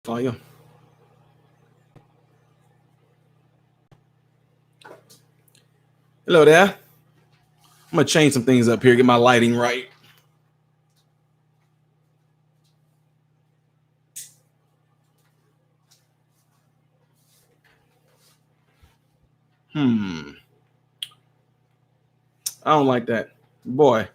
Fire. Hello there. I'm gonna change some things up here, get my lighting right. Hmm. I don't like that. Boy.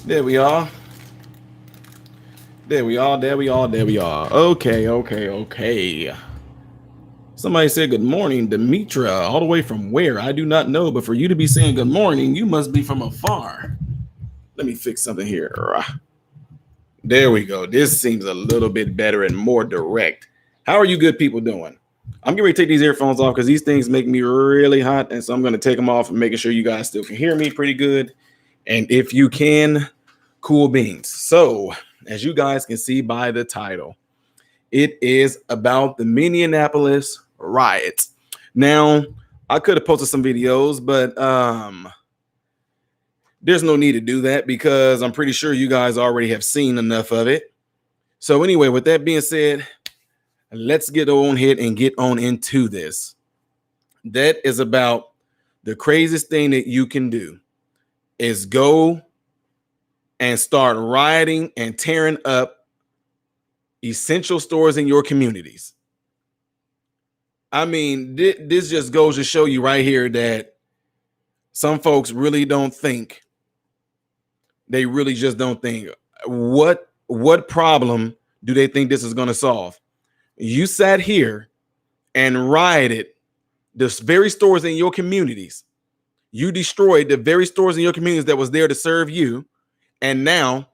There we are. There we are. There we are. There we are. Okay. Somebody said good morning, Demetra, all the way from where? I do not know, but for you to be saying good morning, you must be from afar. Let me fix something here. There we go. This seems a little bit better and more direct. How are you good people doing? I'm getting ready to take these earphones off because these things make me really hot. And so I'm going to take them off and making sure you guys still can hear me pretty good. And if you can, cool beans. So, as you guys can see by the title, it is about the Minneapolis riots. Now, I could have posted some videos, but there's no need to do that because I'm pretty sure you guys already have seen enough of it. So, anyway, with that being said, let's get on ahead and get on into this. That is about the craziest thing that you can do is go and start rioting and tearing up essential stores in your communities. I mean, this just goes to show you right here that some folks really don't think. They really just don't think. What problem do they think this is going to solve? You sat here and rioted the very stores in your communities. You destroyed the very stores in your communities that was there to serve you. And now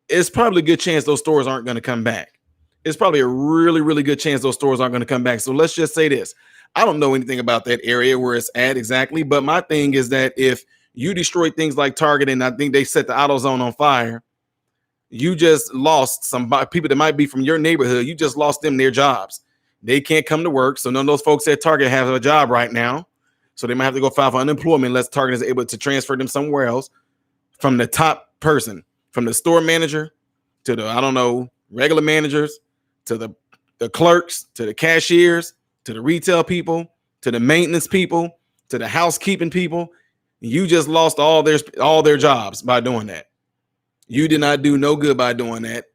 it's probably a good chance those stores aren't going to come back. It's probably a really, really good chance those stores aren't going to come back. So let's just say this. I don't know anything about that area where it's at exactly, but my thing is that if you destroy things like Target and I think they set the AutoZone on fire, you just lost some people that might be from your neighborhood. You just lost them their jobs. They can't come to work. So none of those folks at Target have a job right now. So they might have to go file for unemployment unless Target is able to transfer them somewhere else. From the top person, from the store manager to the, I don't know, regular managers, to the clerks, to the cashiers, to the retail people, to the maintenance people, to the housekeeping people. You just lost all their jobs by doing that. You did not do no good by doing that.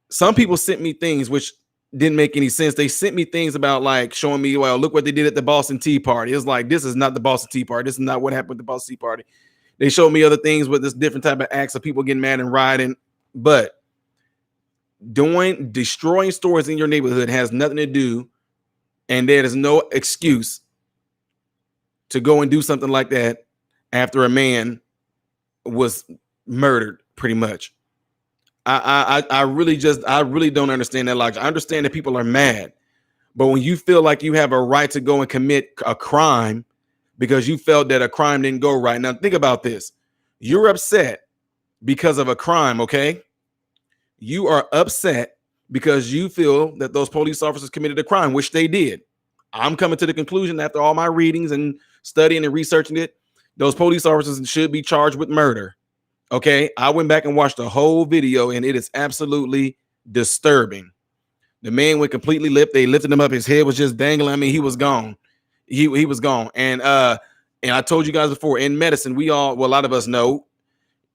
Some people sent me things which didn't make any sense. They sent me things about like showing me, well, look what they did at the Boston Tea Party. It's like, this is not the Boston Tea Party. This is not what happened with the Boston Tea Party. They showed me other things with this different type of acts of people getting mad and rioting, but destroying stores in your neighborhood has nothing to do, and there is no excuse to go and do something like that after a man was murdered, pretty much. I really don't understand that logic. I understand that people are mad, but when you feel like you have a right to go and commit a crime because you felt that a crime didn't go right. Now think about this. You're upset because of a crime, okay? You are upset because you feel that those police officers committed a crime, which they did. I'm coming to the conclusion after all my readings and studying and researching it, those police officers should be charged with murder. Okay, I went back and watched the whole video, and it is absolutely disturbing. The man went completely limp. They lifted him up; his head was just dangling. I mean, he was gone. He was gone. And I told you guys before, in medicine, a lot of us know.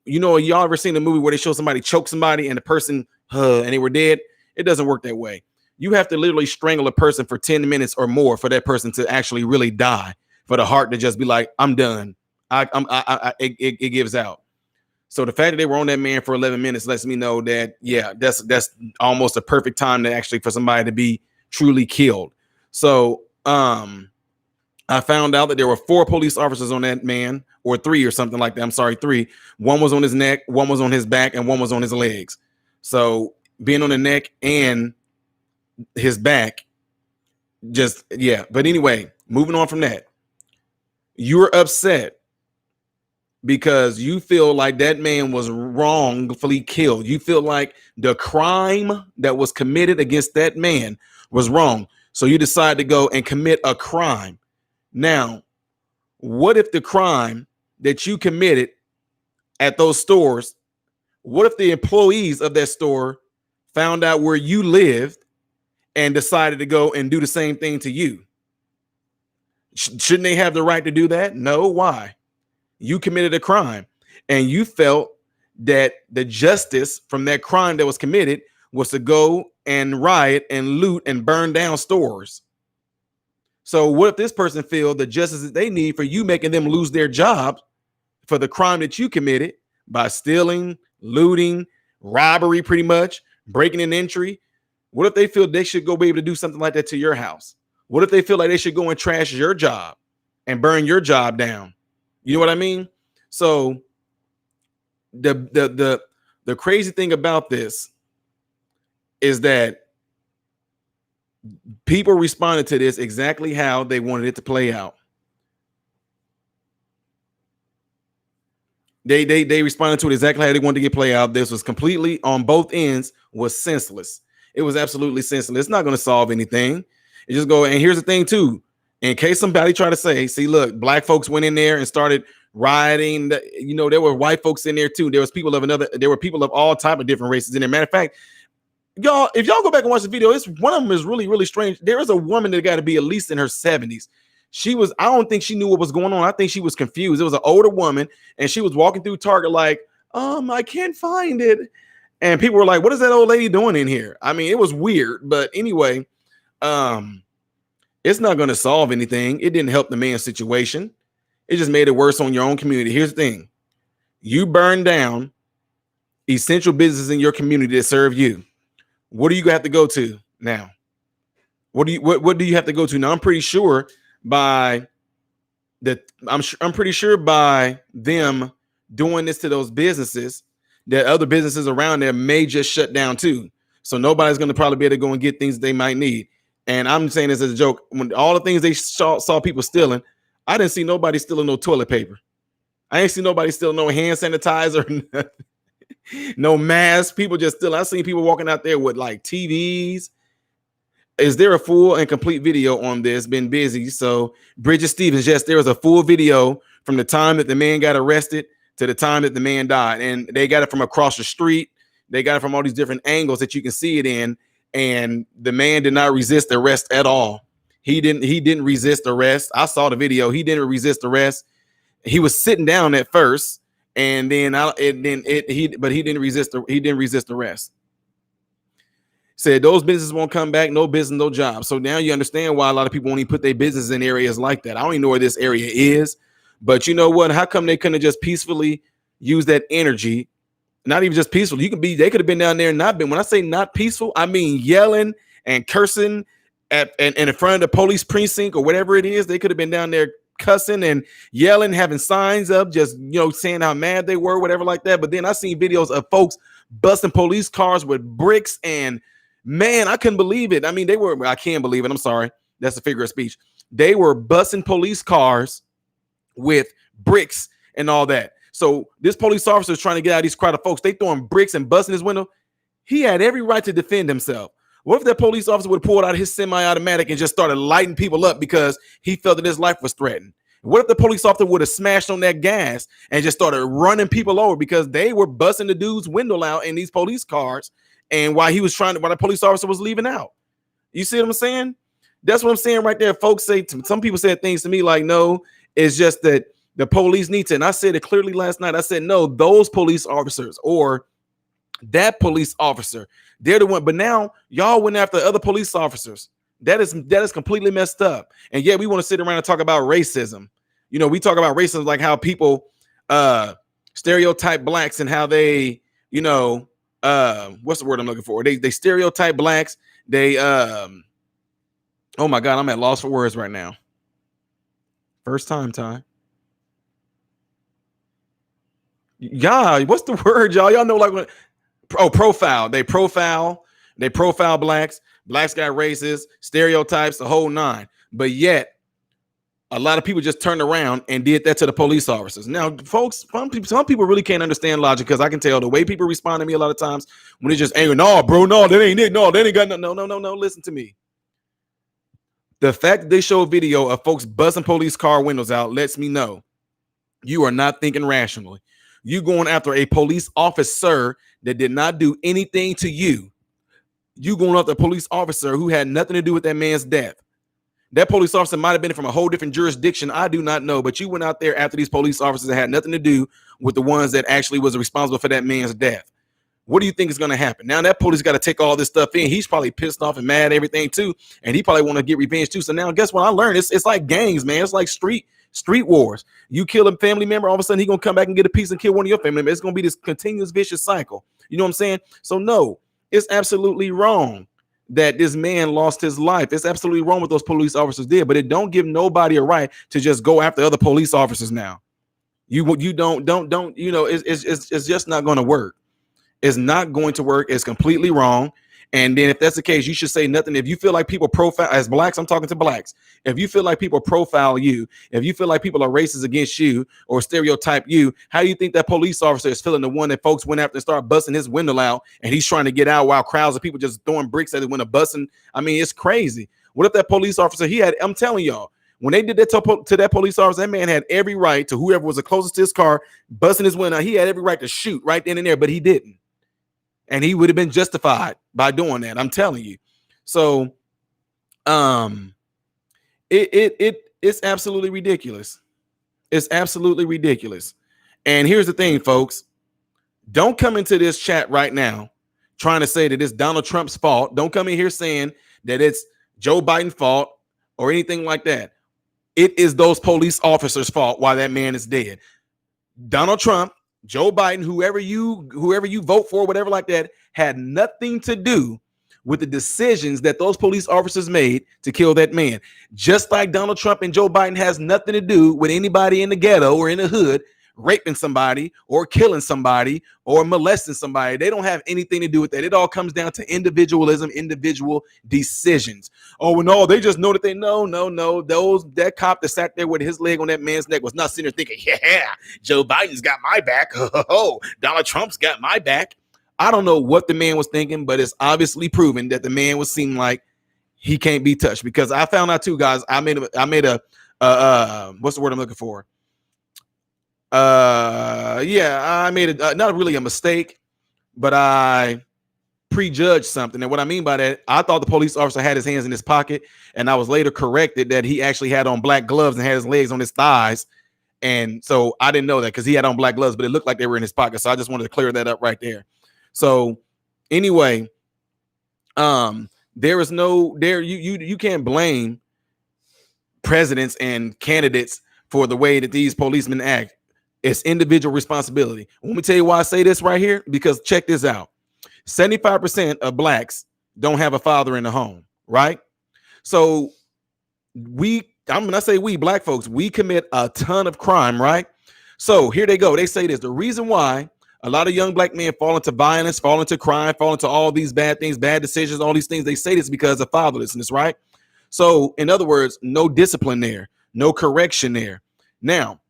You know, y'all ever seen a movie where they show somebody choke somebody and the person and they were dead? It doesn't work that way. You have to literally strangle a person for 10 minutes or more for that person to actually really die. For the heart to just be like, I'm done. It gives out. So the fact that they were on that man for 11 minutes lets me know that, yeah, that's almost a perfect time to actually for somebody to be truly killed. So I found out that there were 4 police officers on that man, or 3 or something like that. I'm sorry, 3. One was on his neck, one was on his back, and one was on his legs. So being on the neck and his back, just, yeah. But anyway, moving on from that, you're upset because you feel like that man was wrongfully killed. You feel like the crime that was committed against that man was wrong. So you decide to go and commit a crime. Now, what if the crime that you committed at those stores, what if the employees of that store found out where you lived and decided to go and do the same thing to you? Shouldn't they have the right to do that? No. Why? You committed a crime and you felt that the justice from that crime that was committed was to go and riot and loot and burn down stores. So what if this person feel the justice that they need for you making them lose their job for the crime that you committed by stealing, looting, robbery, pretty much breaking an entry? What if they feel they should go be able to do something like that to your house? What if they feel like they should go and trash your job and burn your job down? You know what I mean? So the crazy thing about this is that people responded to this exactly how they wanted it to play out. They responded to it exactly how they wanted to get play out. This was completely on both ends was senseless. It was absolutely senseless. It's not going to solve anything. It just go, and here's the thing too, in case somebody try to say, see, look, black folks went in there and started rioting. You know, there were white folks in there too. There were people of all type of different races in there. Matter of fact, y'all, if y'all go back and watch the video, it's one of them is really, really strange. There is a woman that got to be at least in her 70s. I don't think she knew what was going on. I think she was confused. It was an older woman, and she was walking through Target like, I can't find it. And people were like, what is that old lady doing in here? I mean, it was weird, but anyway, it's not going to solve anything. It didn't help the man's situation. It just made it worse on your own community. Here's the thing. You burn down essential businesses in your community that serve you. What do you have to go to now? What do you have to go to now? I'm pretty sure by them doing this to those businesses, that other businesses around there may just shut down too. So nobody's going to probably be able to go and get things they might need. And I'm saying this as a joke. When all the things they saw people stealing, I didn't see nobody stealing no toilet paper. I ain't seen nobody stealing no hand sanitizer, no mask. People just stealing. I seen people walking out there with like TVs. Is there a full and complete video on this? Been busy. So Bridget Stevens, yes, there was a full video from the time that the man got arrested to the time that the man died. And they got it from across the street. They got it from all these different angles that you can see it in. And the man did not resist arrest at all. He didn't resist arrest. I saw the video. He didn't resist arrest. He was sitting down at first, and then he didn't resist arrest. Said those businesses won't come back, no business, no job. So now you understand why a lot of people won't even put their business in areas like that. I don't even know where this area is, but you know what? How come they couldn't just peacefully use that energy? Not even just peaceful. They could have been down there and not been. When I say not peaceful, I mean yelling and cursing in front of the police precinct or whatever it is. They could have been down there cussing and yelling, having signs up, just, saying how mad they were, whatever like that. But then I seen videos of folks busting police cars with bricks, and man, I couldn't believe it. I mean, I can't believe it. I'm sorry. That's a figure of speech. They were busting police cars with bricks and all that. So this police officer is trying to get out of these crowd of folks. They throwing bricks and busting his window. He had every right to defend himself. What if that police officer would have pulled out his semi-automatic and just started lighting people up because he felt that his life was threatened? What if the police officer would have smashed on that gas and just started running people over because they were busting the dude's window out in these police cars, and while the police officer was leaving out? You see what I'm saying? That's what I'm saying right there. Folks some people said things to me like, no, it's just that the police need to. And I said it clearly last night. I said, no, those police officers or that police officer, they're the one. But now y'all went after other police officers. That is completely messed up. And yet we want to sit around and talk about racism. We talk about racism like how people stereotype blacks and how they, what's the word I'm looking for? They stereotype blacks. They oh my God, I'm at loss for words right now. First time, Ty. Yeah, what's the word, y'all? Y'all know, like, what? Oh, profile. They profile blacks. Blacks got racist stereotypes, the whole nine. But yet, a lot of people just turned around and did that to the police officers. Now, folks, some people really can't understand logic, because I can tell the way people respond to me a lot of times when they just angry. No, bro, no, that ain't it. No, that ain't got no. Listen to me. The fact that they show a video of folks busting police car windows out lets me know you are not thinking rationally. You going after a police officer that did not do anything to you. You going after a police officer who had nothing to do with that man's death. That police officer might have been from a whole different jurisdiction. I do not know, but you went out there after these police officers that had nothing to do with the ones that actually was responsible for that man's death. What do you think is going to happen? Now that police got to take all this stuff in. He's probably pissed off and mad at everything too, and he probably want to get revenge too. So now, guess what? I learned it's like gangs, man. It's like street wars. You kill a family member, all of a sudden he gonna come back and get a piece and kill one of your family members. It's gonna be this continuous vicious cycle. You know what I'm saying? So no, it's absolutely wrong that this man lost his life. It's absolutely wrong what those police officers did, but it don't give nobody a right to just go after other police officers now. You don't you know, it's just not going to work. It's not going to work. It's completely wrong. And then if that's the case, you should say nothing. If you feel like people profile, as blacks, I'm talking to blacks. If you feel like people profile you, if you feel like people are racist against you or stereotype you, how do you think that police officer is feeling, the one that folks went after and started busting his window out and he's trying to get out while crowds of people just throwing bricks at his window, busting? I mean, it's crazy. What if that police officer, I'm telling y'all, when they did that to that police officer, that man had every right to, whoever was the closest to his car, busting his window. He had every right to shoot right then and there, but he didn't. And he would have been justified by doing that. I'm telling you. So, it's absolutely ridiculous. It's absolutely ridiculous. And here's the thing, folks. Don't come into this chat right now trying to say that it's Donald Trump's fault. Don't come in here saying that it's Joe Biden's fault or anything like that. It is those police officers' fault why that man is dead. Donald Trump, Joe Biden, whoever you vote for, whatever like that, had nothing to do with the decisions that those police officers made to kill that man. Just like Donald Trump and Joe Biden has nothing to do with anybody in the ghetto or in the hood raping somebody or killing somebody or molesting somebody. They don't have anything to do with that. It all comes down to individualism, individual decisions. Oh, well, no, they just know that no. That cop that sat there with his leg on that man's neck was not sitting there thinking, yeah, Joe Biden's got my back. Oh, Donald Trump's got my back. I don't know what the man was thinking, but it's obviously proven that the man would seem like he can't be touched, because I found out too, guys. I made a what's the word I'm looking for? I made not really a mistake, but I prejudged something. And what I mean by that, I thought the police officer had his hands in his pocket, and I was later corrected that he actually had on black gloves and had his legs on his thighs. And so I didn't know that because he had on black gloves, but it looked like they were in his pocket. So I just wanted to clear that up right there. So anyway, there is you can't blame presidents and candidates for the way that these policemen act. It's individual responsibility. Let me tell you why I say this right here, because check this out. 75% of blacks don't have a father in the home, right? So when I say we black folks, we commit a ton of crime, right? So here they go. They say this. The reason why a lot of young black men fall into violence, fall into crime, fall into all these bad things, bad decisions, all these things, they say this because of fatherlessness, right? So in other words, no discipline there, no correction there. Now,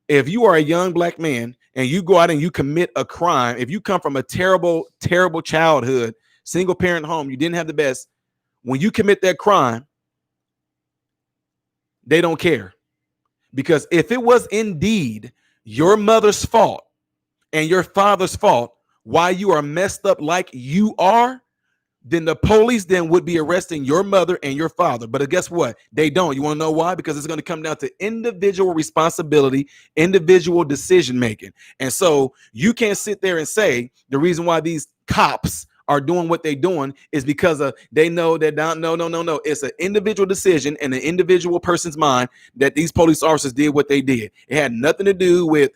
if you are a young black man and you go out and you commit a crime, if you come from a terrible, terrible childhood, single parent home, you didn't have the best, when you commit that crime, they don't care. Because if it was indeed your mother's fault and your father's fault why you are messed up like you are, then the police then would be arresting your mother and your father. But guess what? They don't. You want to know why? Because it's going to come down to individual responsibility, individual decision making. And so you can't sit there and say the reason why these cops are doing what they're doing is because they know that no. It's an individual decision in an individual person's mind that these police officers did what they did. It had nothing to do with,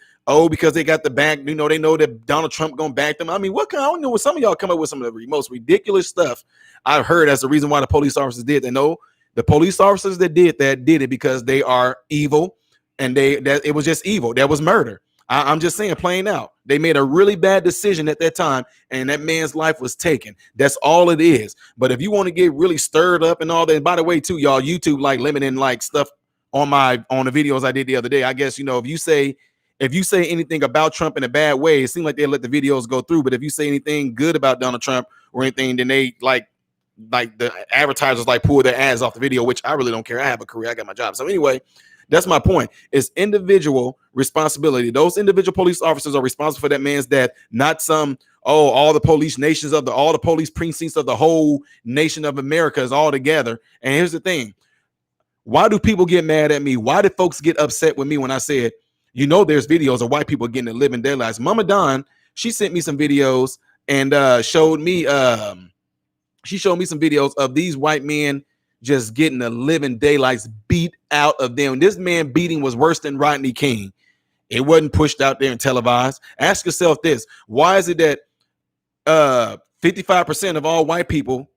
because they got the back, they know that Donald Trump gonna back them. I mean, I don't know what some of y'all come up with some of the most ridiculous stuff I've heard as the reason why the police officers did that. No, the police officers that did that did it because they are evil. and it was just evil. That was murder. I'm just saying, plain out. They made a really bad decision at that time, and that man's life was taken. That's all it is. But if you want to get really stirred up and all that, and by the way, too, y'all, YouTube like limiting like stuff on the videos I did the other day. I guess, if you say anything about Trump in a bad way, it seems like they let the videos go through. But if you say anything good about Donald Trump or anything, then they like the advertisers like pull their ads off the video, which I really don't care. I have a career, I got my job. So anyway, that's my point. It's individual responsibility. Those individual police officers are responsible for that man's death, not all the police nations all the police precincts of the whole nation of America is all together. And here's the thing. Why do people get mad at me? Why did folks get upset with me when I said, there's videos of white people getting to live in their lives? Mama Don, she sent me some videos and showed me some videos of these white men just getting the living daylights beat out of them. This man beating was worse than Rodney King. It wasn't pushed out there and televised. Ask yourself this. Why is it that 55% of all white people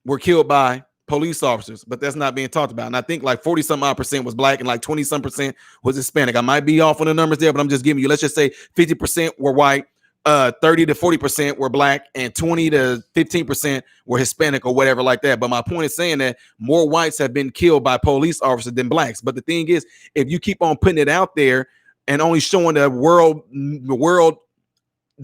were killed by police officers, but that's not being talked about? And I think like 40-some-odd% was black and like 20-some% was Hispanic. I might be off on the numbers there, but I'm just giving you, let's just say 50% were white, 30 to 40% were black, and 20 to 15% were Hispanic or whatever like that. But my point is saying that more whites have been killed by police officers than blacks. But the thing is, if you keep on putting it out there and only showing the world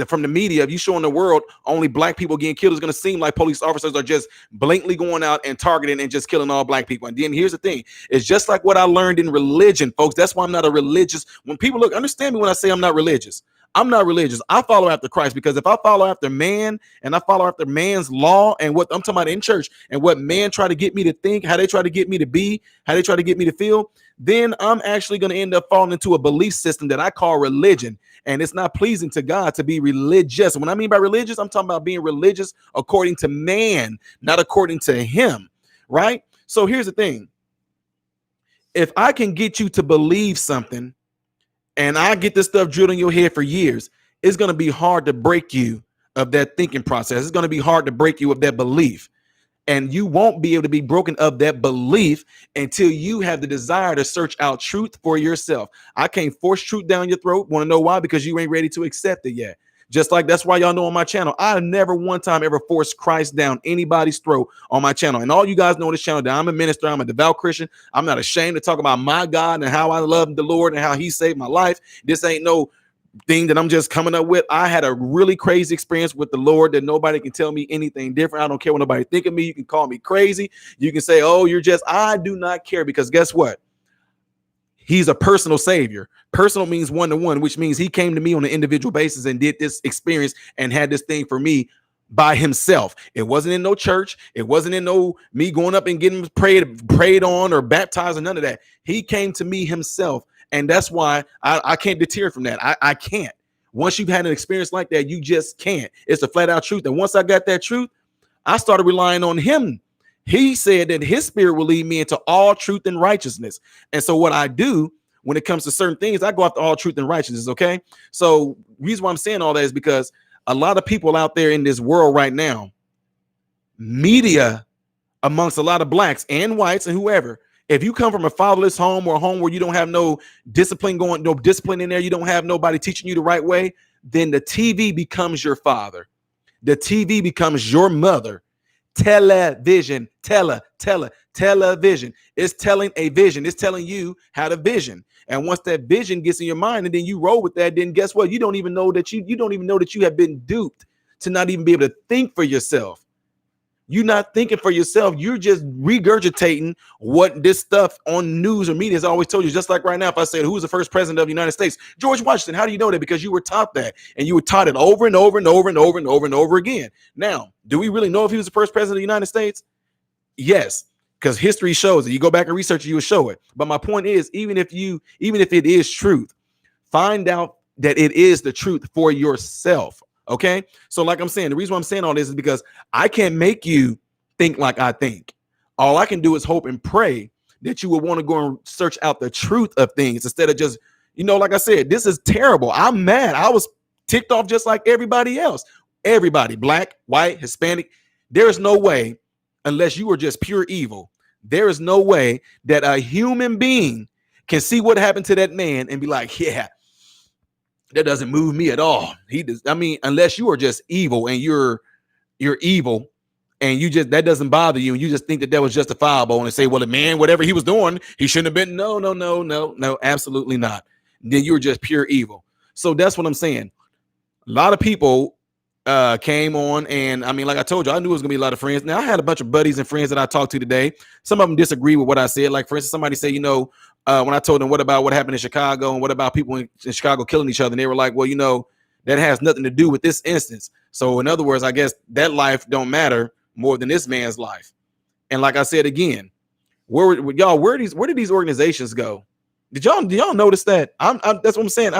from the media, if you showing the world only black people getting killed, it's going to seem like police officers are just blatantly going out and targeting and just killing all black people. And then here's the thing. It's just like what I learned in religion, folks. That's why I'm not a religious. When people understand me when I say I'm not religious. I'm not religious. I follow after Christ, because if I follow after man and I follow after man's law and what I'm talking about in church and what man try to get me to think, how they try to get me to be, how they try to get me to feel, then I'm actually going to end up falling into a belief system that I call religion. And it's not pleasing to God to be religious. When I mean by religious, I'm talking about being religious according to man, not according to him. Right? So here's the thing. If I can get you to believe something, and I get this stuff drilled in your head for years, it's going to be hard to break you of that thinking process. It's going to be hard to break you of that belief. And you won't be able to be broken of that belief until you have the desire to search out truth for yourself. I can't force truth down your throat. Want to know why? Because you ain't ready to accept it yet. Just like that's why y'all know on my channel, I never one time ever forced Christ down anybody's throat on my channel. And all you guys know on this channel that I'm a minister, I'm a devout Christian. I'm not ashamed to talk about my God and how I love the Lord and how he saved my life. This ain't no thing that I'm just coming up with. I had a really crazy experience with the Lord that nobody can tell me anything different. I don't care what nobody think of me. You can call me crazy. You can say, oh, I do not care, because guess what? He's a personal savior. Personal means one-to-one, which means he came to me on an individual basis and did this experience and had this thing for me by himself. It wasn't in no church. It wasn't in no me going up and getting prayed on or baptized or none of that. He came to me himself. And that's why I can't deter from that. I can't. Once you've had an experience like that, you just can't. It's a flat out truth. And once I got that truth, I started relying on him. He said that his spirit will lead me into all truth and righteousness. And so what I do when it comes to certain things, I go after all truth and righteousness. Okay. So the reason why I'm saying all that is because a lot of people out there in this world right now, media amongst a lot of blacks and whites and whoever, if you come from a fatherless home or a home where you don't have no discipline in there, you don't have nobody teaching you the right way, then the TV becomes your father. The TV becomes your mother. Television, television. It's telling a vision. It's telling you how to vision. And once that vision gets in your mind and then you roll with that, then guess what? You don't even know that you have been duped to not even be able to think for yourself. You're not thinking for yourself. You're just regurgitating what this stuff on news or media has always told you. Just like right now, if I said, who's the first president of the United States? George Washington. How do you know that? Because you were taught that, and you were taught it over and over and over and over and over and over again. Now, do we really know if he was the first president of the United States? Yes, because history shows it. You go back and research it, you will show it. But my point is, even if it is truth, find out that it is the truth for yourself. Okay. So like I'm saying, the reason why I'm saying all this is because I can't make you think like I think. All I can do is hope and pray that you would want to go and search out the truth of things instead of just, like I said, this is terrible. I'm mad. I was ticked off just like everybody else. Everybody, black, white, Hispanic. There is no way, unless you are just pure evil, there is no way that a human being can see what happened to that man and be like, yeah, that doesn't move me at all. He does. I mean, unless you are just evil and you're evil and you just, that doesn't bother you and you just think that was justifiable and say, well, the man, whatever he was doing, he shouldn't have been. No, absolutely not. Then you're just pure evil. So that's what I'm saying. A lot of people came on, and I mean, like I told you, I knew it was gonna be a lot of friends. Now I had a bunch of buddies and friends that I talked to today. Some of them disagree with what I said. Like, for instance, somebody said, when I told them what about what happened in Chicago and what about people in Chicago killing each other, and they were like, well, that has nothing to do with this instance. So in other words, I guess that life don't matter more than this man's life. And like I said again, where did these organizations go? Did y'all notice that? That's what I'm saying.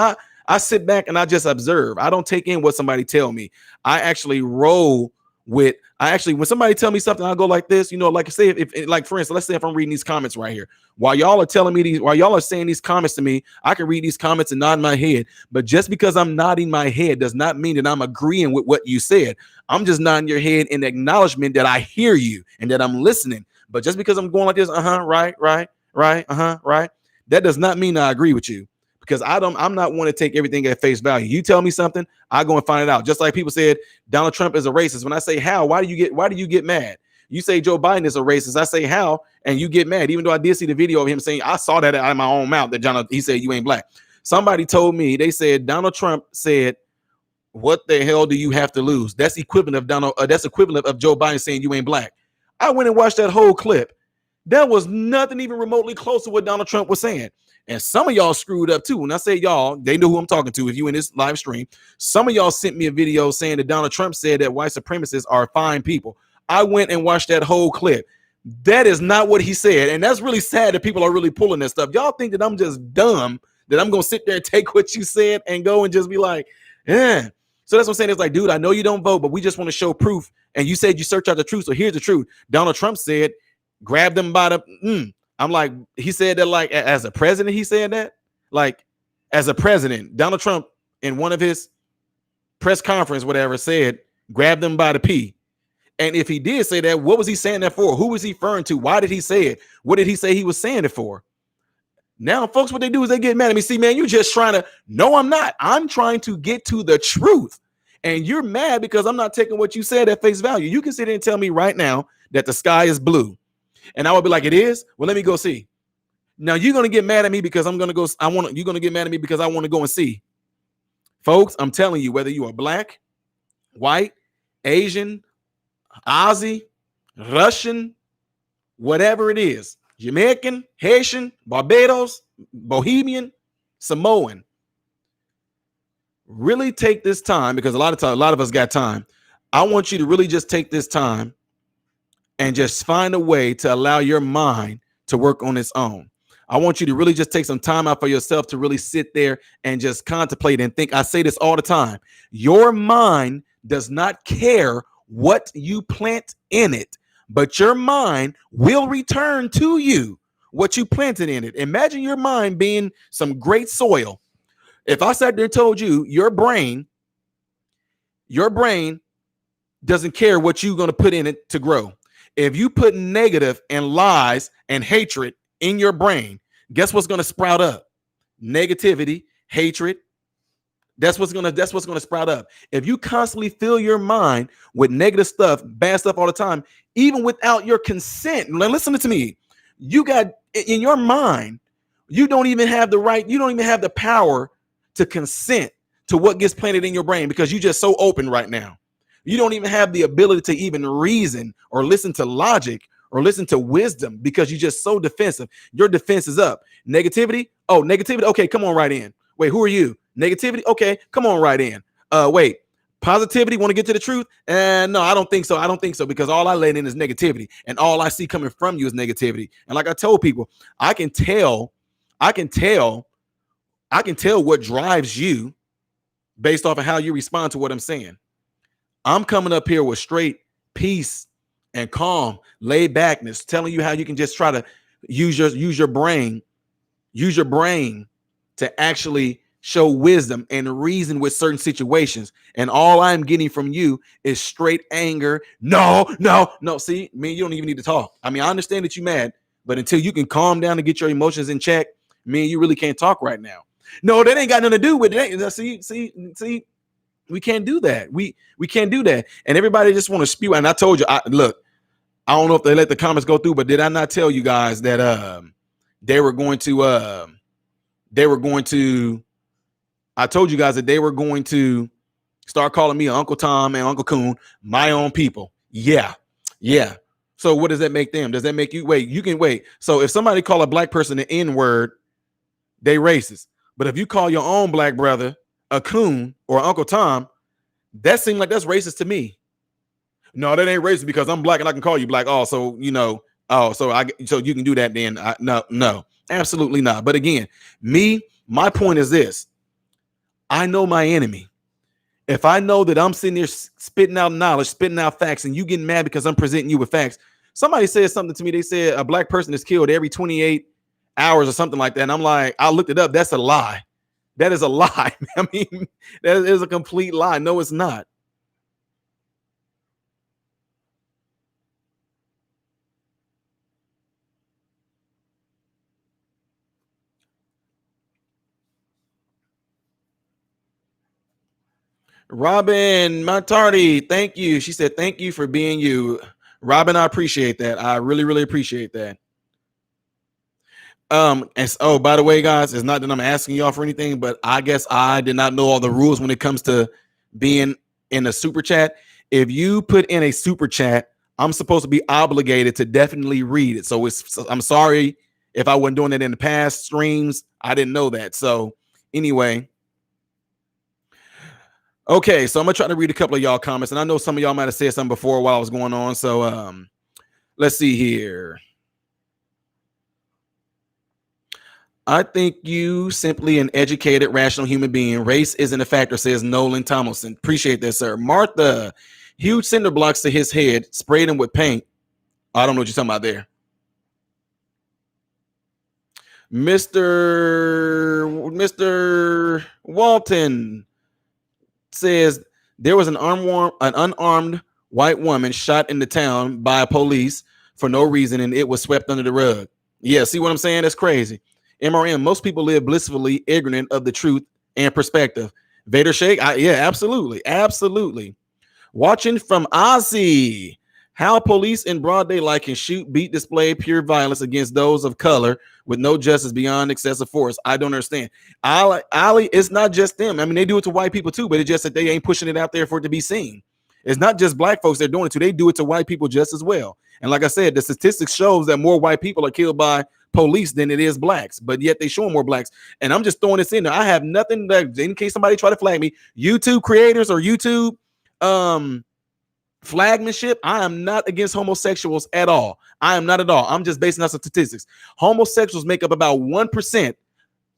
I sit back and I just observe. I don't take in what somebody tell me. I actually roll with. When somebody tell me something, I go like this. Like I say, if like for instance, let's say if I'm reading these comments right here, while y'all are saying these comments to me, I can read these comments and nod my head. But just because I'm nodding my head does not mean that I'm agreeing with what you said. I'm just nodding your head in acknowledgement that I hear you and that I'm listening. But just because I'm going like this, right, right, that does not mean I agree with you. Because I'm not one to take everything at face value. You tell me something, I go and find it out. Just like people said Donald Trump is a racist. When I say how, why do you get mad? You say Joe Biden is a racist. I say how, and you get mad. Even though I did see the video of him saying, I saw that out of my own mouth that he said you ain't black. Somebody told me, they said Donald Trump said, what the hell do you have to lose? That's equivalent of Joe Biden saying you ain't black. I went and watched that whole clip. That was nothing even remotely close to what Donald Trump was saying. And some of y'all screwed up too. When I say y'all, they know who I'm talking to. If you in this live stream, some of y'all sent me a video saying that Donald Trump said that white supremacists are fine people. I went and watched that whole clip. That is not what he said. And that's really sad that people are really pulling that stuff. Y'all think that I'm just dumb, that I'm going to sit there and take what you said and go and just be like, yeah. So that's what I'm saying. It's like, dude, I know you don't vote, but we just want to show proof. And you said you search out the truth. So here's the truth. Donald Trump said, grab them by the, I'm like, he said that like as a president, he said that like as a president, Donald Trump in one of his press conference, whatever, said, grab them by the P. And if he did say that, what was he saying that for? Who was he referring to? Why did he say it? What did he say he was saying it for? Now, folks, what they do is they get mad at me. See, man, you're just trying to, no, I'm not. I'm trying to get to the truth. And you're mad because I'm not taking what you said at face value. You can sit there and tell me right now that the sky is blue. And I would be like, it is? Well, let me go see. Now you're going to get mad at me because you're going to get mad at me because I want to go and see. Folks, I'm telling you, whether you are black, white, Asian, Aussie, Russian, whatever it is, Jamaican, Haitian, Barbados, Bohemian, Samoan, really take this time, because a lot of us got time. I want you to really just take this time and just find a way to allow your mind to work on its own. I want you to really just take some time out for yourself to really sit there and just contemplate and think. I say this all the time. Your mind does not care what you plant in it, but your mind will return to you what you planted in it. Imagine your mind being some great soil. If I sat there and told you your brain doesn't care what you're going to put in it to grow. If you put negative and lies and hatred in your brain, guess what's going to sprout up? Negativity, hatred. That's what's going to sprout up. If you constantly fill your mind with negative stuff, bad stuff all the time, even without your consent. Now listen to me. You got in your mind, you don't even have the right, you don't even have the power to consent to what gets planted in your brain because you're just so open right now. You don't even have the ability to even reason or listen to logic or listen to wisdom because you're just so defensive. Your defense is up. Negativity? Oh, negativity. Okay, come on right in. Wait, who are you? Negativity? Okay, come on right in. Wait, positivity? Want to get to the truth? No, I don't think so. I don't think so because all I let in is negativity and all I see coming from you is negativity. And like I told people, I can tell what drives you based off of how you respond to what I'm saying. I'm coming up here with straight peace and calm, laid backness, telling you how you can just try to use your brain to actually show wisdom and reason with certain situations. And all I'm getting from you is straight anger. No. See, man, you don't even need to talk. I mean, I understand that you're mad, but until you can calm down and get your emotions in check, Me and you really can't talk right now. No, that ain't got nothing to do with it. See, we can't do that. We can't do that. And everybody just want to spew. And I told you, look, I don't know if they let the comments go through, but did I not tell you guys that they were going to I told you guys that they were going to start calling me Uncle Tom and Uncle Coon, my own people. Yeah. So what does that make them? Does that make you wait? You can wait. So if somebody call a black person the N-word, they racist. But if you call your own black brother a coon or Uncle Tom, that seems like that's racist to me. No, that ain't racist because I'm black and I can call you black. Oh, so so you can do that then. No, absolutely not. But again, my point is this. I know my enemy. If I know that I'm sitting there spitting out knowledge, spitting out facts, and you getting mad because I'm presenting you with facts. Somebody said something to me. They said a black person is killed every 28 hours or something like that. And I'm like, I looked it up. That's a lie. That is a lie. I mean, that is a complete lie. No, it's not. Robin Montardi, thank you. She said, thank you for being you. Robin, I appreciate that. I really, really appreciate that. And by the way, guys, it's not that I'm asking y'all for anything, but I guess I did not know all the rules when it comes to being in a super chat. If you put in a super chat, I'm supposed to be obligated to definitely read it. So I'm sorry if I wasn't doing it in the past streams. I didn't know that. So anyway. Okay, so I'm gonna try to read a couple of y'all comments, and I know some of y'all might have said something before while I was going on. So let's see here. I think you simply an educated, rational human being. Race isn't a factor, says Nolan Tomlinson. Appreciate that, sir. Martha, huge cinder blocks to his head, sprayed him with paint. I don't know what you're talking about there. Mr. Walton says there was an unarmed white woman shot in the town by police for no reason, and it was swept under the rug. Yeah, see what I'm saying? That's crazy. MRM, most people live blissfully ignorant of the truth and perspective. Vader Shake, yeah, absolutely. Watching from Ozzy, how police in broad daylight can shoot, beat, display pure violence against those of color with no justice beyond excessive force. I don't understand. Ali, it's not just them. I mean, they do it to white people too, but it's just that they ain't pushing it out there for it to be seen. It's not just black folks they're doing it to. They do it to white people just as well. And like I said, the statistics shows that more white people are killed by police than it is blacks, but yet they show more blacks. And I'm just throwing this in there. I have nothing that, in case somebody try to flag me, YouTube creators or YouTube flagmanship, I am not against homosexuals at all. I am not at all. I'm just basing on statistics. Homosexuals make up about 1%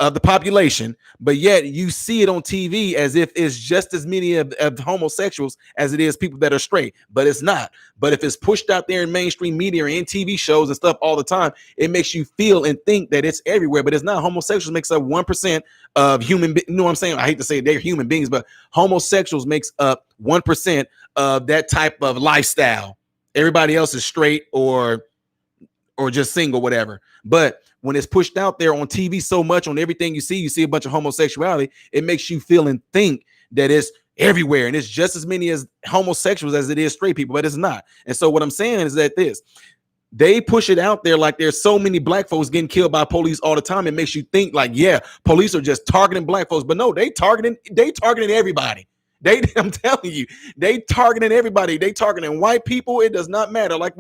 of the population, but yet you see it on TV as if it's just as many of homosexuals as it is people that are straight, but it's not. But if it's pushed out there in mainstream media or in TV shows and stuff all the time, it makes you feel and think that it's everywhere, but it's not. Homosexuals makes up 1% of human, you know what I'm saying? I hate to say they're human beings, but homosexuals makes up 1% of that type of lifestyle. Everybody else is straight or just single, whatever. But when it's pushed out there on TV so much, on everything you see a bunch of homosexuality, it makes you feel and think that it's everywhere. And it's just as many as homosexuals as it is straight people, but it's not. And so what I'm saying is that they push it out there like there's so many black folks getting killed by police all the time. It makes you think like, yeah, police are just targeting black folks, but no, they targeting everybody. I'm telling you, they targeting everybody. They targeting white people. It does not matter. Like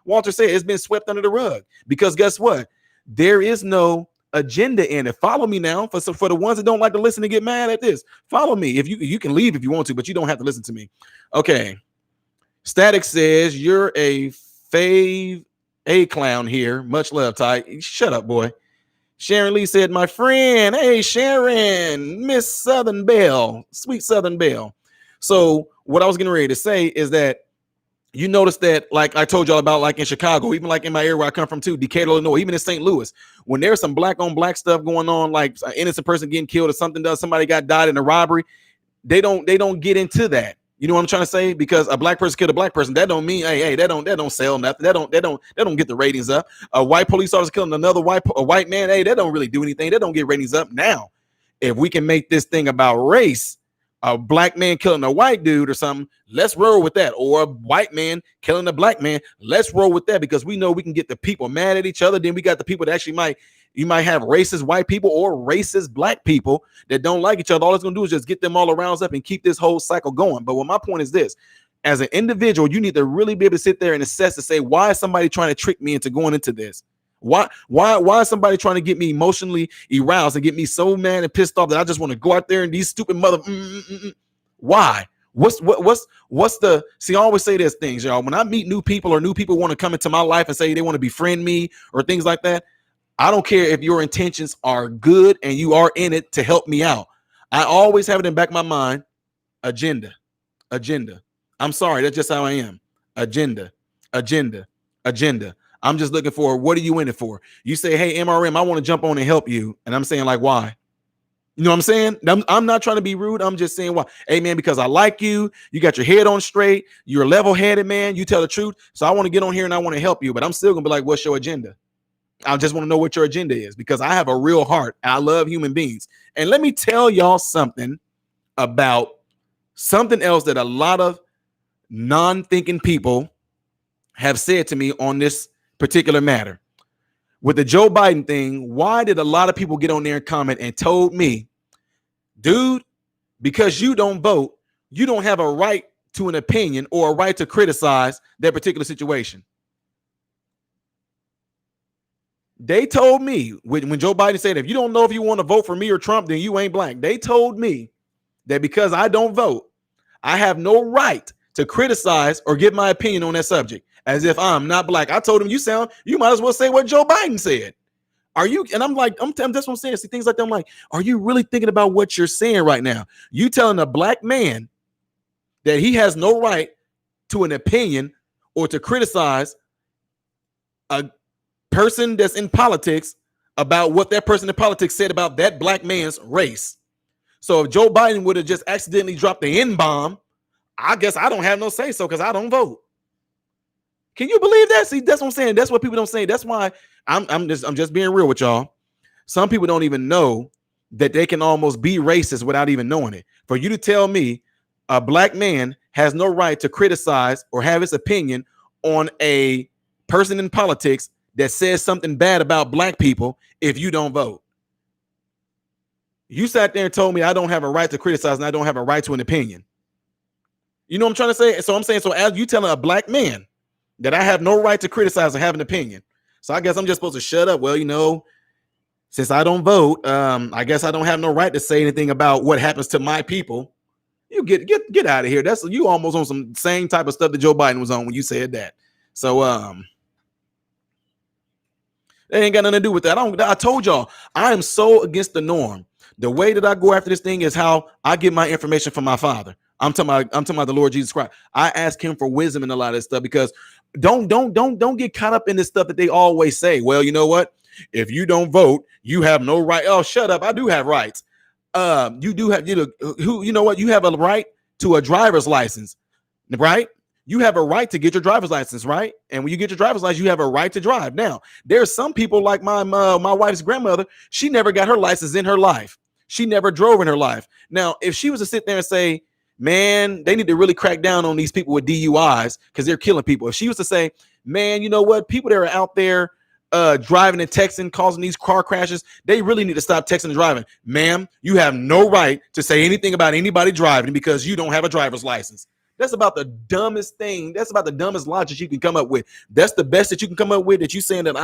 Walter said, it's been swept under the rug because guess what? There is no agenda in it. Follow me now. For the ones that don't like to listen and get mad at this, follow me. If you can leave if you want to, but you don't have to listen to me. Okay. Static says you're a fave A clown here. Much love, Ty. Shut up, boy. Sharon Lee said, my friend. Hey, Sharon, Miss Southern Belle, sweet Southern Belle. So what I was getting ready to say is that you notice that, like I told y'all about, like in Chicago, even like in my area where I come from too, Decatur, Illinois, even in St. Louis, when there's some black on black stuff going on, like an innocent person getting killed or somebody died in a robbery, they don't get into that. You know what I'm trying to say? Because a black person killed a black person, that don't mean, hey, that don't sell nothing. That don't get the ratings up. A white police officer killing another white man, hey, that don't really do anything. That don't get ratings up. Now, if we can make this thing about race, a black man killing a white dude or something, let's roll with that. Or a white man killing a black man, let's roll with that, because we know we can get the people mad at each other. Then we got the people that actually you might have racist white people or racist black people that don't like each other. All it's going to do is just get them all around up and keep this whole cycle going. But what my point is this: as an individual, you need to really be able to sit there and assess to say, why is somebody trying to trick me into going into this? Why is somebody trying to get me emotionally aroused and get me so mad and pissed off that I just want to go out there and these stupid why? What's the see? I always say there's things, y'all. When I meet new people or new people want to come into my life and say they want to befriend me or things like that, I don't care if your intentions are good and you are in it to help me out. I always have it in the back of my mind. Agenda. I'm sorry, that's just how I am. Agenda. I'm just looking for, what are you in it for? You say, hey, MRM, I want to jump on and help you. And I'm saying, like, why? You know what I'm saying? I'm not trying to be rude. I'm just saying, why? Hey, man, because I like you. You got your head on straight. You're level-headed, man. You tell the truth. So I want to get on here and I want to help you. But I'm still going to be like, what's your agenda? I just want to know what your agenda is, because I have a real heart and I love human beings. And let me tell y'all something about something else that a lot of non-thinking people have said to me on this particular matter. With the Joe Biden thing, why did a lot of people get on there and comment and told me, dude, because you don't vote, you don't have a right to an opinion or a right to criticize that particular situation? They told me when Joe Biden said, if you don't know if you want to vote for me or Trump, then you ain't black. They told me that because I don't vote, I have no right to criticize or give my opinion on that subject, as if I'm not black. I told him, you might as well say what Joe Biden said. Are you? And I'm like, that's what I'm saying. See, things like that. I'm like, are you really thinking about what you're saying right now? You telling a black man that he has no right to an opinion or to criticize a person that's in politics about what that person in politics said about that black man's race. So if Joe Biden would have just accidentally dropped the N-bomb, I guess I don't have no say so because I don't vote. Can you believe that? See, that's what I'm saying. That's what people don't say. That's why I'm just being real with y'all. Some people don't even know that they can almost be racist without even knowing it. For you to tell me a black man has no right to criticize or have his opinion on a person in politics that says something bad about black people if you don't vote. You sat there and told me I don't have a right to criticize and I don't have a right to an opinion. You know what I'm trying to say? So I'm saying, so as you telling a black man that I have no right to criticize or have an opinion, so I guess I'm just supposed to shut up. Well, since I don't vote, I guess I don't have no right to say anything about what happens to my people. You get out of here. That's you almost on some same type of stuff that Joe Biden was on when you said that. So they ain't got nothing to do with that. I told y'all, I am so against the norm. The way that I go after this thing is how I get my information from my Father. I'm talking about the Lord Jesus Christ. I ask him for wisdom in a lot of this stuff, because don't get caught up in this stuff that they always say. Well, you know what? If you don't vote, you have no right. Oh, shut up. I do have rights. You do have, you know what? You have a right to a driver's license, right? You have a right to get your driver's license, right? And when you get your driver's license, you have a right to drive. Now, there's some people like my wife's grandmother. She never got her license in her life. She never drove in her life. Now, if she was to sit there and say, man, they need to really crack down on these people with DUIs because they're killing people. If she was to say, man, you know what? People that are out there driving and texting, causing these car crashes, they really need to stop texting and driving. Ma'am, you have no right to say anything about anybody driving because you don't have a driver's license. That's about the dumbest thing. That's about the dumbest logic you can come up with. That's the best that you can come up with, that you saying that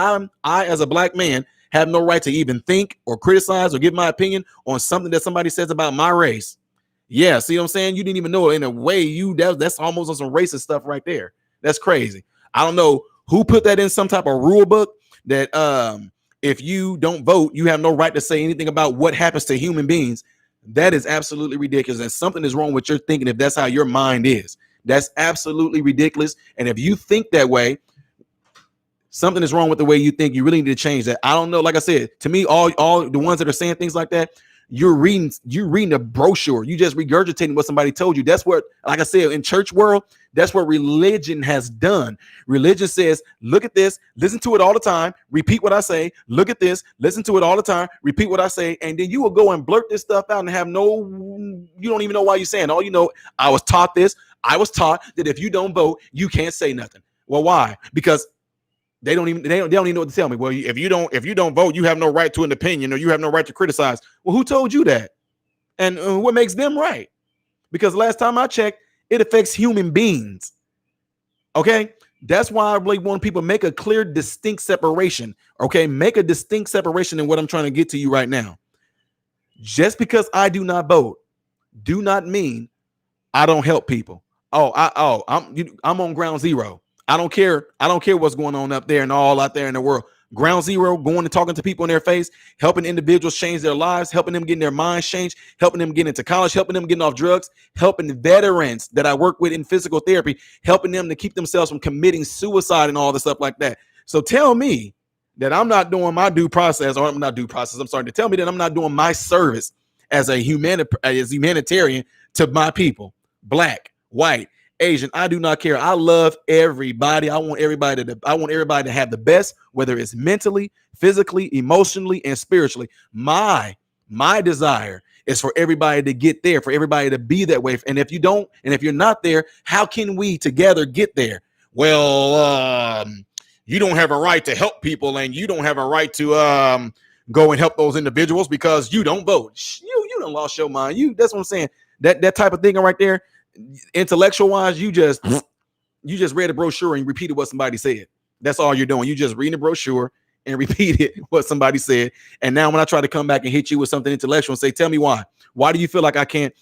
I as a black man have no right to even think or criticize or give my opinion on something that somebody says about my race. Yeah, see what I'm saying? You didn't even know it. In a way, that's almost on some racist stuff right there. That's crazy. I don't know who put that in some type of rule book that if you don't vote, you have no right to say anything about what happens to human beings. That is absolutely ridiculous. And something is wrong with your thinking if that's how your mind is. That's absolutely ridiculous. And if you think that way, something is wrong with the way you think. You really need to change that. I don't know. Like I said, to me, all the ones that are saying things like that, you're reading a brochure. You just regurgitating what somebody told you. That's what, like I said, in church world, that's what religion has done. Religion says, look at this, listen to it all the time, repeat what I say, look at this, listen to it all the time, repeat what I say, and then you will go and blurt this stuff out and have you don't even know why you're saying. All you know, I was taught this. I was taught that if you don't vote, you can't say nothing. Well, why? Because they don't even know what to tell me. Well, if you don't vote, you have no right to an opinion, or you have no right to criticize. Well, who told you that? And what makes them right? Because last time I checked, it affects human beings. Okay, that's why I really want people to make a clear, distinct separation. Okay, make a distinct separation in what I'm trying to get to you right now. Just because I do not vote, do not mean I don't help people. I'm on ground zero. I don't care. I don't care what's going on up there and all out there in the world. Ground zero, going and talking to people in their face, helping individuals change their lives, helping them get their minds changed, helping them get into college, helping them getting off drugs, helping the veterans that I work with in physical therapy, helping them to keep themselves from committing suicide and all this stuff like that. So tell me that I'm not doing my due process, or I'm not due process. I'm sorry to tell me that I'm not doing my service as a humanitarian to my people, black, white, Asian. I do not care. I love everybody. I want everybody to have the best, whether it's mentally, physically, emotionally, and spiritually. My desire is for everybody to get there, for everybody to be that way. And if you don't, and if you're not there, how can we together get there? Well, you don't have a right to help people, and you don't have a right to go and help those individuals because you don't vote. You done lost your mind. That's what I'm saying. That type of thing right there. Intellectual wise, you just read a brochure and repeated what somebody said. That's all you're doing. You just reading the brochure and repeated what somebody said. And now when I try to come back and hit you with something intellectual and say, tell me why do you feel like I can't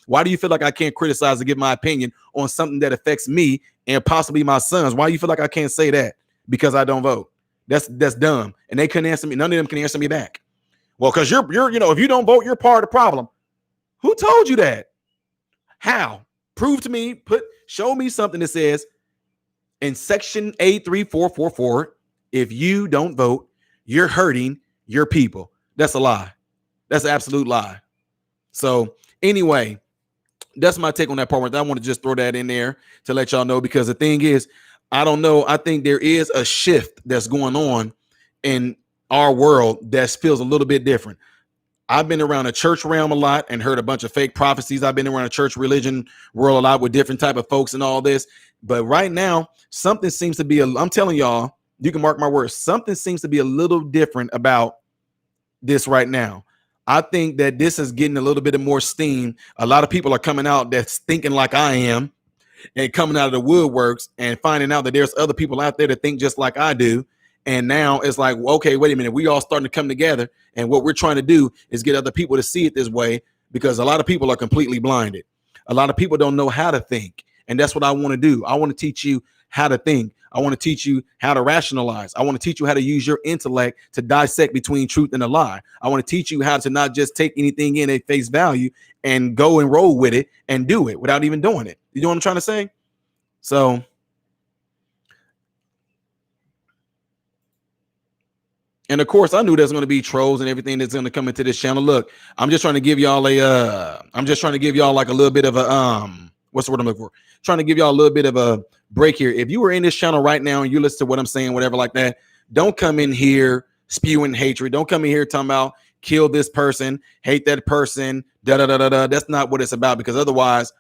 criticize and give my opinion on something that affects me and possibly my sons? Why do you feel like I can't say that? Because I don't vote. That's dumb. And they couldn't answer me. None of them can answer me back. Well, because you're if you don't vote, you're part of the problem. Who told you that? How? Prove to me, show me something that says in section A3444, if you don't vote, you're hurting your people. That's a lie. That's an absolute lie. So anyway, that's my take on that part. I want to just throw that in there to let y'all know, because the thing is, I don't know. I think there is a shift that's going on in our world that feels a little bit different. I've been around the church realm a lot and heard a bunch of fake prophecies. I've been around the church religion world a lot with different type of folks and all this. But right now, something seems to be, I'm telling y'all, you can mark my words, something seems to be a little different about this right now. I think that this is getting a little bit of more steam. A lot of people are coming out that's thinking like I am and coming out of the woodworks and finding out that there's other people out there that think just like I do. And now it's like, okay, wait a minute. We all starting to come together. And what we're trying to do is get other people to see it this way, because a lot of people are completely blinded. A lot of people don't know how to think. And that's what I want to do. I want to teach you how to think. I want to teach you how to rationalize. I want to teach you how to use your intellect to dissect between truth and a lie. I want to teach you how to not just take anything in at face value and go and roll with it and do it without even doing it. You know what I'm trying to say? So, and of course, I knew there's going to be trolls and everything that's going to come into this channel. Look, I'm just trying to give y'all like a little bit of a what's the word I'm looking for? Trying to give y'all a little bit of a break here. If you were in this channel right now and you listen to what I'm saying, whatever like that, don't come in here spewing hatred. Don't come in here talking about kill this person, hate that person, da da da da da. That's not what it's about, because otherwise,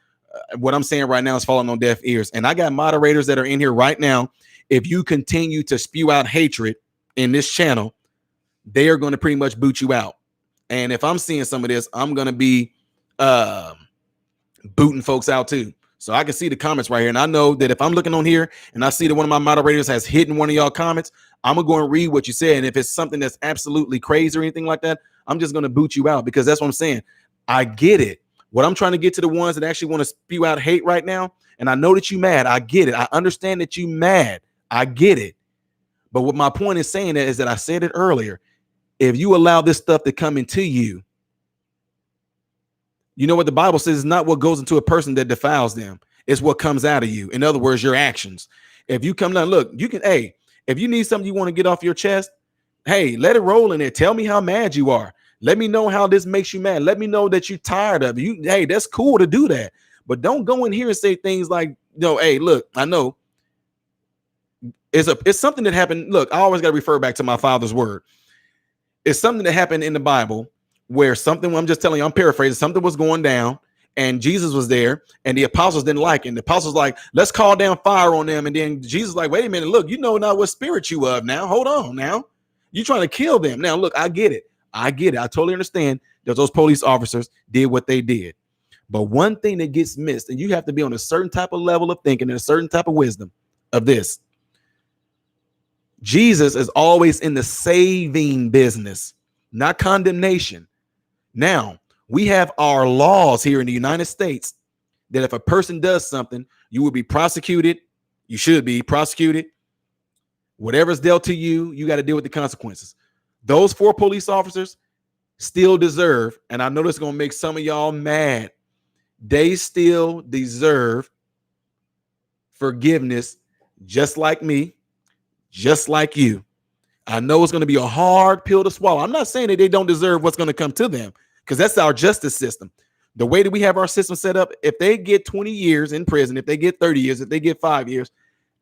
what I'm saying right now is falling on deaf ears. And I got moderators that are in here right now. If you continue to spew out hatred in this channel, they are going to pretty much boot you out. And if I'm seeing some of this, I'm going to be booting folks out too. So I can see the comments right here. And I know that if I'm looking on here and I see that one of my moderators has hidden one of y'all comments, I'm going to go and read what you said. And if it's something that's absolutely crazy or anything like that, I'm just going to boot you out, because that's what I'm saying. I get it. What I'm trying to get to the ones that actually want to spew out hate right now. And I know that you mad. I get it. I understand that you mad. I get it. But what my point is saying is that I said it earlier. If you allow this stuff to come into you, you know what the Bible says is not what goes into a person that defiles them. It's what comes out of you. In other words, your actions. If you come down, look, you can, hey, if you need something you want to get off your chest, hey, let it roll in there. Tell me how mad you are. Let me know how this makes you mad. Let me know that you're tired of it. Hey, that's cool to do that. But don't go in here and say things like, hey, look, I know it's something that happened. Look, I always got to refer back to my father's word. It's something that happened in the Bible where something, I'm just telling you, I'm paraphrasing, something was going down and Jesus was there and the apostles didn't like it. And the apostles like, let's call down fire on them. And then Jesus like, wait a minute, look, you know not what spirit you of now. Hold on now. You're trying to kill them. Now, look, I get it. I totally understand that those police officers did what they did. But one thing that gets missed, and you have to be on a certain type of level of thinking and a certain type of wisdom of this. Jesus is always in the saving business, not condemnation. Now, we have our laws here in the United States that if a person does something, you will be prosecuted. You should be prosecuted. Whatever's dealt to you, you got to deal with the consequences. Those 4 police officers still deserve, and I know this is going to make some of y'all mad, they still deserve forgiveness, just like me, just like you. I know it's going to be a hard pill to swallow. I'm not saying that they don't deserve what's going to come to them, because that's our justice system. The way that we have our system set up, if they get 20 years in prison, if they get 30 years, if they get 5 years,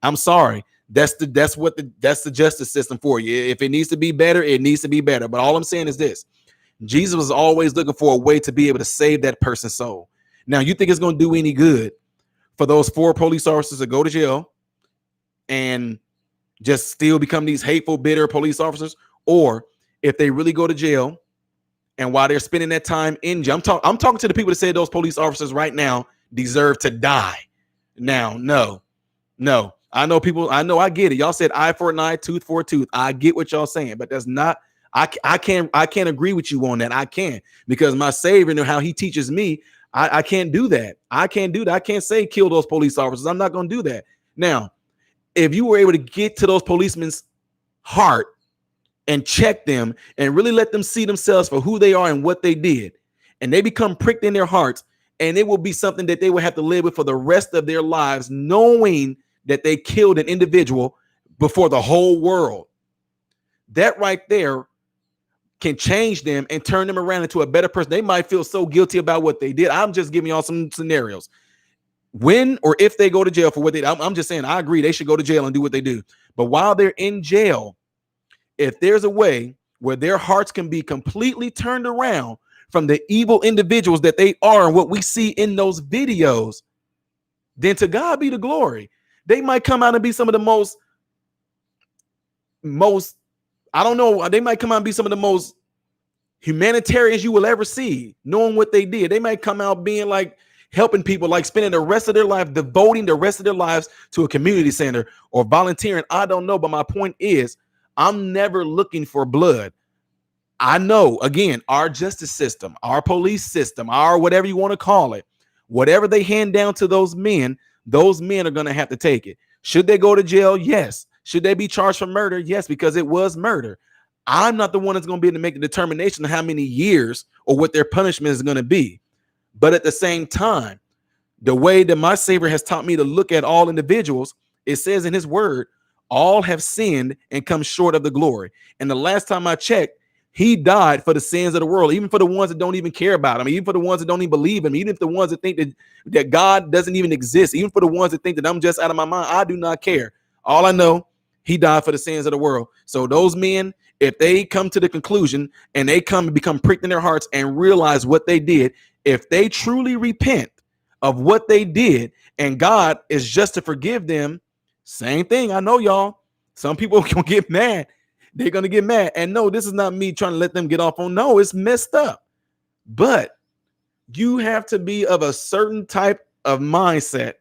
I'm sorry. That's the justice system for you. If it needs to be better, it needs to be better. But all I'm saying is this: Jesus was always looking for a way to be able to save that person's soul. Now, you think it's going to do any good for those 4 police officers to go to jail and just still become these hateful, bitter police officers? Or if they really go to jail and while they're spending that time in jail, I'm talking to the people that say those police officers right now deserve to die. Now, no. I know people, I get it. Y'all said eye for an eye, tooth for a tooth. I get what y'all saying, but that's not, I can't agree with you on that. I can't, because my Savior and how he teaches me, I can't do that. I can't say kill those police officers. I'm not going to do that. Now, if you were able to get to those policemen's heart and check them and really let them see themselves for who they are and what they did, and they become pricked in their hearts, and it will be something that they will have to live with for the rest of their lives, knowing that they killed an individual before the whole world. That right there can change them and turn them around into a better person. They might feel so guilty about what they did. I'm just giving y'all some scenarios. When or if they go to jail for what they did, I'm just saying, I agree they should go to jail and do what they do. But while they're in jail, if there's a way where their hearts can be completely turned around from the evil individuals that they are and what we see in those videos, then to God be the glory. They might come out and be some of the most, I don't know, they might come out and be some of the most humanitarians you will ever see, knowing what they did. They might come out being like helping people, like spending the rest of their life, devoting the rest of their lives to a community center or volunteering. I don't know. But my point is, I'm never looking for blood. I know, again, our justice system, our police system, our whatever you want to call it, whatever they hand down to those men are going to have to take it. Should they go to jail? Yes. Should they be charged for murder? Yes, because it was murder. I'm not the one that's going to be able to make the determination of how many years or what their punishment is going to be. But at the same time, the way that my Savior has taught me to look at all individuals, it says in his word, all have sinned and come short of the glory. And the last time I checked, he died for the sins of the world, even for the ones that don't even care about him, even for the ones that don't even believe him, even if the ones that think that God doesn't even exist, even for the ones that think that I'm just out of my mind. I do not care. All I know, he died for the sins of the world. So those men, if they come to the conclusion and they come and become pricked in their hearts and realize what they did, if they truly repent of what they did and God is just to forgive them, same thing. I know y'all, some people can get mad. They're going to get mad. And no, this is not me trying to let them get off on. No, it's messed up. But you have to be of a certain type of mindset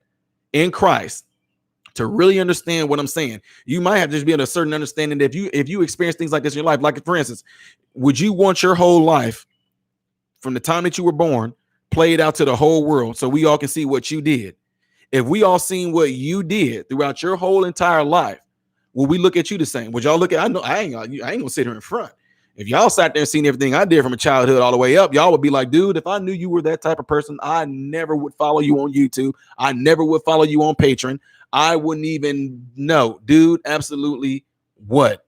in Christ to really understand what I'm saying. You might have to just be in a certain understanding that if you experience things like this in your life, like for instance, would you want your whole life from the time that you were born played out to the whole world so we all can see what you did? If we all seen what you did throughout your whole entire life, will we look at you the same? Would y'all look at, I know I ain't gonna sit here in front. If y'all sat there and seen everything I did from a childhood all the way up, y'all would be like, dude, if I knew you were that type of person, I never would follow you on YouTube. I never would follow you on Patreon. I wouldn't even know, dude. Absolutely what?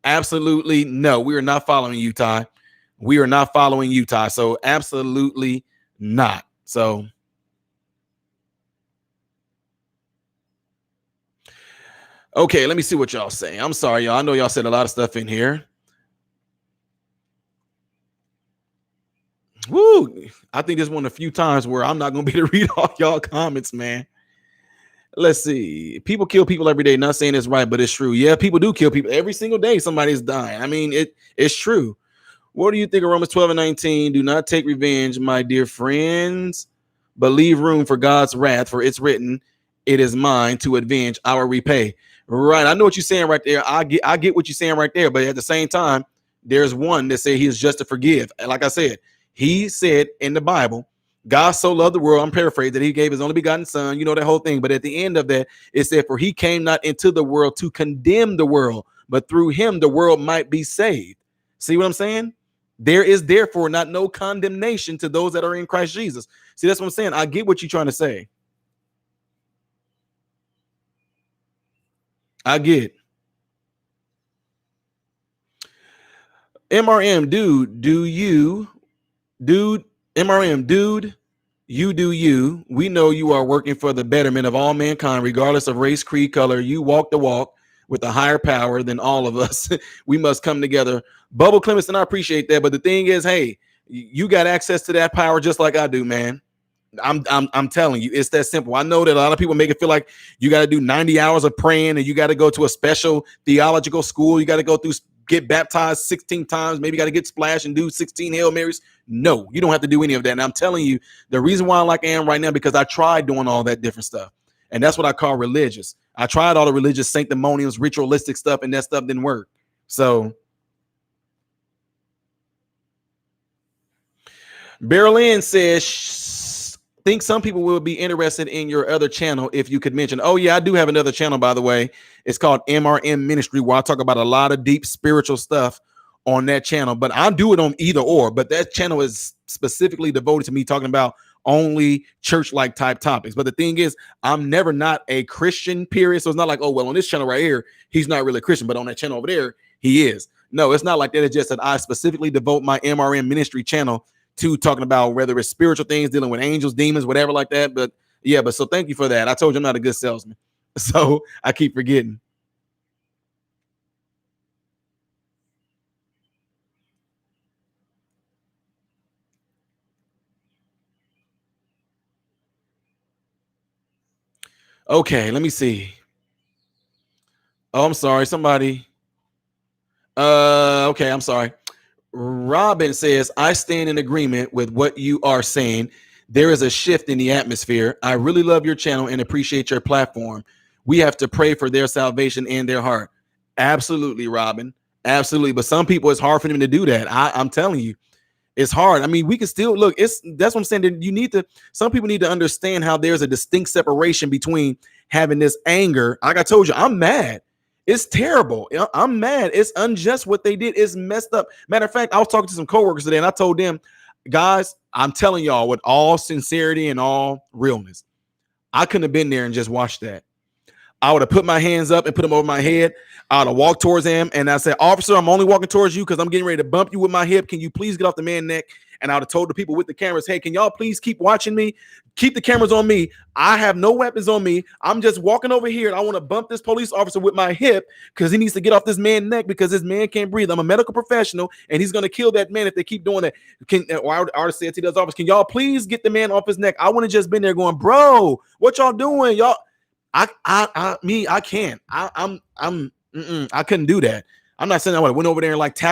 Absolutely no. We are not following you, Ty. We are not following Utah. So absolutely not. So okay, let me see what y'all say. I'm sorry, y'all. I know y'all said a lot of stuff in here. Woo! I think this one of the few times where I'm not gonna be able to read all y'all comments, man. Let's see. People kill people every day. Not saying it's right, but it's true. Yeah, people do kill people every single day. Somebody's dying. I mean, it's true. What do you think of Romans 12 and 19? Do not take revenge, my dear friends, but leave room for God's wrath, for it's written, it is mine to avenge, I will repay. Right. I know what you're saying right there. I get what you're saying right there. But at the same time, there's one that said he is just to forgive. And like I said, he said in the Bible, God so loved the world, I'm paraphrasing, that he gave his only begotten son, you know, that whole thing. But at the end of that, it said, for he came not into the world to condemn the world, but through him the world might be saved. See what I'm saying? There is therefore not no condemnation to those that are in Christ Jesus. See, that's what I'm saying. I get what you're trying to say. I get. MRM, dude, MRM, dude, you do you. We know you are working for the betterment of all mankind, regardless of race, creed, color. You walk the walk with a higher power than all of us. We must come together. Bubble Clemens, and I appreciate that. But the thing is, hey, you got access to that power just like I do, man. I'm telling you, it's that simple. I know that a lot of people make it feel like you got to do 90 hours of praying and you got to go to a special theological school. You got to go through, get baptized 16 times. Maybe you got to get splashed and do 16 Hail Marys. No, you don't have to do any of that. And I'm telling you, the reason why I'm like I am right now, because I tried doing all that different stuff. And that's what I call religious. I tried all the religious sanctimonious, ritualistic stuff, and that stuff didn't work. So Berlin says, think some people will be interested in your other channel if you could mention. Oh, yeah, I do have another channel, by the way. It's called MRM Ministry, where I talk about a lot of deep spiritual stuff on that channel. But I'll do it on either or. But that channel is specifically devoted to me talking about only church-like type topics. But the thing is, I'm never not a Christian, period. So it's not like, oh, well, on this channel right here, he's not really a Christian. But on that channel over there, he is. No, it's not like that. It's just that I specifically devote my MRM Ministry channel to talking about whether it's spiritual things, dealing with angels, demons, whatever like that. But yeah, but so thank you for that. I told you I'm not a good salesman. So I keep forgetting. Okay, let me see. Oh, I'm sorry. Somebody. Okay, I'm sorry. Robin says, I stand in agreement with what you are saying. There is a shift in the atmosphere. I really love your channel and appreciate your platform. We have to pray for their salvation and their heart. Absolutely, Robin. Absolutely. But some people, it's hard for them to do that. I'm telling you, it's hard. I mean, we can still look. That's what I'm saying. That you need to. Some people need to understand how there's a distinct separation between having this anger. Like I told you, I'm mad. It's terrible. I'm mad. It's unjust what they did. It's messed up. Matter of fact, I was talking to some coworkers today, and I told them, guys, I'm telling y'all with all sincerity and all realness, I couldn't have been there and just watched that. I would have put my hands up and put them over my head. I would have walked towards him and I said, officer, I'm only walking towards you because I'm getting ready to bump you with my hip. Can you please get off the man's neck? And I would have told the people with the cameras, hey, can y'all please keep watching me? Keep the cameras on me. I have no weapons on me. I'm just walking over here and I want to bump this police officer with my hip because he needs to get off this man's neck because this man can't breathe. I'm a medical professional and he's going to kill that man if they keep doing that. I already said to those officers, can y'all please get the man off his neck? I would have just been there going, bro, what y'all doing? Y'all. I can't. I couldn't do that. I'm not saying I would have went over there and like tackled